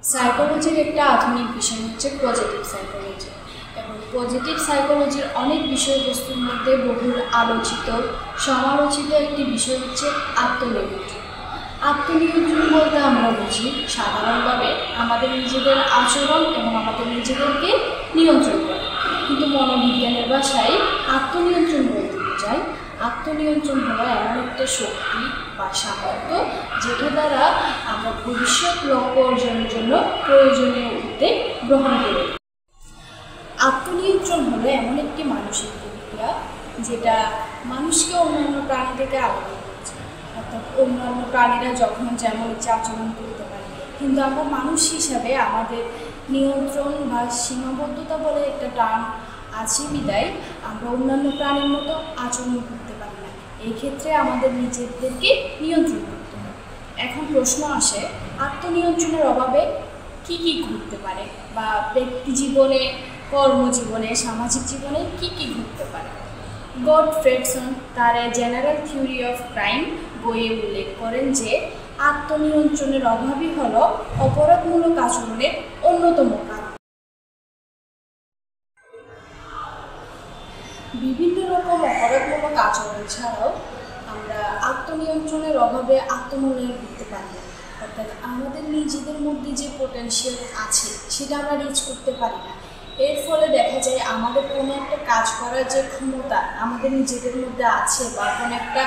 সাইকোলজির একটা আধুনিক বিষয় হচ্ছে পজিটিভ সাইকোলজি এবং পজিটিভ সাইকোলজির অনেক বিষয়বস্তুর মধ্যে বহুল আলোচিত সমালোচিত একটি বিষয় হচ্ছে আত্মনিয়ন্ত্রণ। আত্মনিয়ন্ত্রণ বলতে আমরা বুঝি সাধারণভাবে আমাদের নিজেদের আচরণ এবং আমাদের নিজেদেরকে নিয়ন্ত্রণ করা, কিন্তু মনোবিজ্ঞানের ভাষায় আত্মনিয়ন্ত্রণ বলতে বোঝায় আত্মনিয়ন্ত্রণ হলো এমন একটা শক্তি বা সামর্থ্য যেটা দ্বারা আমরা ভবিষ্যৎ লক্ষ্য অর্জনের জন্য প্রয়োজনীয় উদ্যোগ গ্রহণ করি। আত্মনিয়ন্ত্রণ হলো এমন একটি মানসিক প্রক্রিয়া যেটা মানুষকে অন্যান্য প্রাণী থেকে আলাদা করছে। অর্থাৎ অন্যান্য প্রাণীরা যখন যেমন ইচ্ছা আচরণ করতে পারে, কিন্তু আমরা মানুষ হিসাবে আমাদের নিয়ন্ত্রণ বা সীমাবদ্ধতা বলে একটা টার্ম আছে বিদায় আমরা অন্যান্য প্রাণীর মতো আচরণ করতে পারি না। এই ক্ষেত্রে আমাদের নিজেদেরকে নিয়ন্ত্রণ করতে হবে। এখন প্রশ্ন আসে, আত্মনিয়ন্ত্রণের অভাবে কি কি ঘটতে পারে বা ব্যক্তি জীবনে, কর্মজীবনে, সামাজিক জীবনে কি কি ঘটতে পারে। গডফ্রেডসন তার জেনারেল থিওরি অফ ক্রাইম বইয়ে উল্লেখ করেন যে আত্মনিয়ন্ত্রণের অভাবই হলো অপরাধমূলক আচরণের অন্যতম কারণ। বিভিন্ন রকম অপরাধমূলক আচরণ ছাড়াও আমরা আত্মনিয়ন্ত্রণের অভাবে আত্মমূল্যায়ন করতে পারি না। অর্থাৎ আমাদের নিজেদের মধ্যে যে পোটেনশিয়াল আছে সেটা আমরা রিচ করতে পারি না। এর ফলে দেখা যায় আমাদের কোনো একটা কাজ করার যে ক্ষমতা আমাদের নিজেদের মধ্যে আছে বা কোনো একটা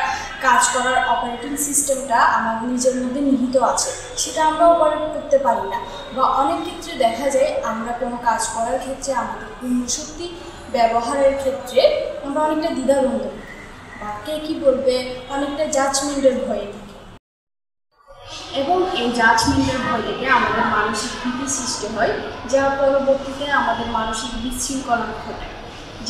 কাজ করার অপারেটিং সিস্টেমটা আমাদের নিজের মধ্যে নিহিত আছে সেটা আমরা অপারেট করতে পারি না। বা অনেক ক্ষেত্রে দেখা যায় আমরা কোনো কাজ করার ক্ষেত্রে আমাদের পূর্ণশক্তি ব্যবহারের ক্ষেত্রে আমরা অনেকটা দ্বিধাদ্বন্দ্ব বা কে কী বলবে অনেকটা জাজমেন্টের ভয়ে থাকি এবং এই জাজমেন্টের ভয় থেকে আমাদের মানসিক ভীতি সৃষ্টি হয়, যা পরবর্তীতে আমাদের মানসিক বিশৃঙ্খলা ঘটায়,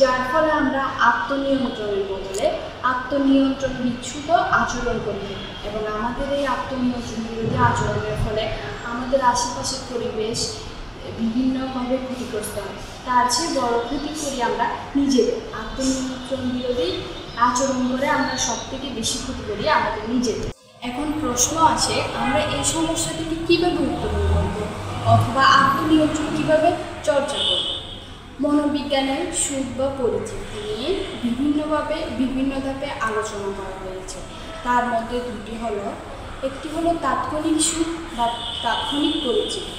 যার ফলে আমরা আত্মনিয়ন্ত্রণের বদলে আত্মনিয়ন্ত্রণ বিচ্যুত আচরণ করি এবং আমাদের এই আত্মনিয়ন্ত্রণ বিরোধী আচরণের ফলে আমাদের আশেপাশের পরিবেশ বিভিন্নভাবে ক্ষতিগ্রস্ত হয়। তার চেয়ে বড় ক্ষতি করি আমরা নিজেদের। আত্মনিয়ন্ত্রণ বিরোধী আচরণ করে আমরা সব থেকে বেশি ক্ষতি করি আমাদের নিজেদের। এখন প্রশ্ন আসে, আমরা এই সমস্যা থেকে কীভাবে উত্তরণ করব অথবা আত্মনিয়ন্ত্রণ কীভাবে চর্চা করব। মনোবিজ্ঞানের সুখ বা পরিচিতি নিয়ে বিভিন্নভাবে বিভিন্ন ধাপে আলোচনা করা হয়েছে। তার মধ্যে দুটি হলো, একটি হলো তাৎক্ষণিক সুখ বা তাৎক্ষণিক পরিচিতি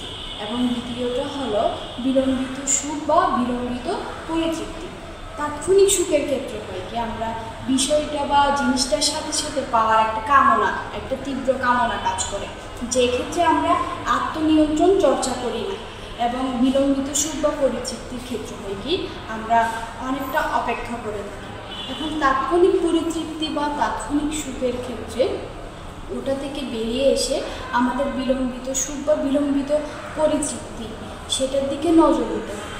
এবং দ্বিতীয়টা হলো বিলম্বিত সুখ বা বিলম্বিত পরিতৃপ্তি। তাৎক্ষণিক সুখের ক্ষেত্রে হয় কি আমরা বিষয়টা বা জিনিসটার সাথে সাথে পাওয়ার একটা কামনা, একটা তীব্র কামনা কাজ করে, যে ক্ষেত্রে আমরা আত্মনিয়ন্ত্রণ চর্চা করি না। এবং বিলম্বিত সুখ বা পরিতৃপ্তির ক্ষেত্রে হয় কি আমরা অনেকটা অপেক্ষা করে থাকি। এখন তাৎক্ষণিক পরিতৃপ্তি বা তাৎক্ষণিক সুখের ক্ষেত্রে ওটা থেকে বেরিয়ে এসে আমাদের বিলম্বিত সুখ বা বিলম্বিত পরিতৃপ্তি সেটার দিকে নজর দিতে হবে।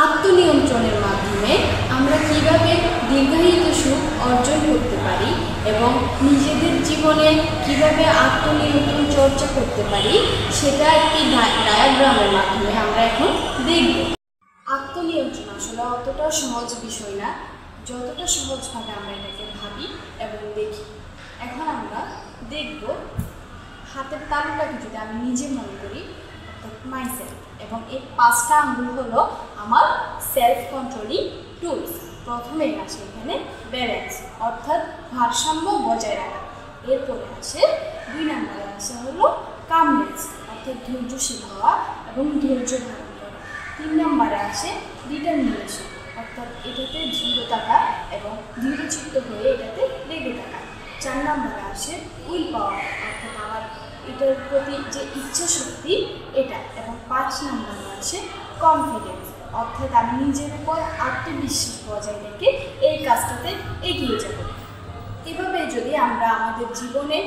আত্মনিয়ন্ত্রণের মাধ্যমে আমরা কিভাবে দীর্ঘায়িত সুখ অর্জন করতে পারি এবং নিজেদের জীবনে কিভাবে আত্মনিয়ন্ত্রণ চর্চা করতে পারি সেটা একটি ডায়াগ্রামের মাধ্যমে আমরা এখন দেখব। আত্মনিয়ন্ত্রণ আসলে অতটা সহজ বিষয় না, যতটা সহজভাবে আমরা এটাকে ভাবি এবং দেখি। এখন আমরা দেখব হাতের তালুটাকে যদি আমি নিজে মনে করি, অর্থাৎ মাইসেলফ, এবং এই 5টা আঙ্গুল হলো আমার সেলফ কন্ট্রোলিং টুলস। প্রথমেই আসে এখানে ব্যালেন্স, অর্থাৎ ভারসাম্য বজায় রাখা। এরপরে আসে 2 নম্বরে আসে হলো কামনেস, অর্থাৎ ধৈর্যশীল হওয়া এবং ধৈর্য ধারণ করা। 3 নম্বরে আসে ডিটারমিনেশন, অর্থাৎ এটাতে দৃঢ় থাকা এবং দৃঢ়চিত্ত হয়ে এটাতে লেগে থাকা। 4 নম্বরে আসে উইল পাওয়ার, অর্থাৎ আমার এটার প্রতি যে ইচ্ছা শক্তি এটা। এবং 5 নম্বরে আসে কনফিডেন্স, অর্থাৎ আমি নিজের উপর আত্মবিশ্বাস বজায় রেখে এই কাজটাতে এগিয়ে যাব। এভাবে যদি আমরা আমাদের জীবনে,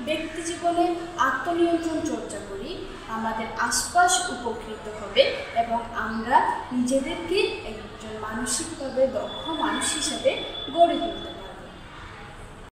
ব্যক্তি জীবনে আত্মনিয়ন্ত্রণ চর্চা করি, আমাদের আশপাশ উপকৃত হবে এবং আমরা নিজেদেরকে একজন মানসিকভাবে দক্ষ মানুষ হিসেবে গড়ে তুলতে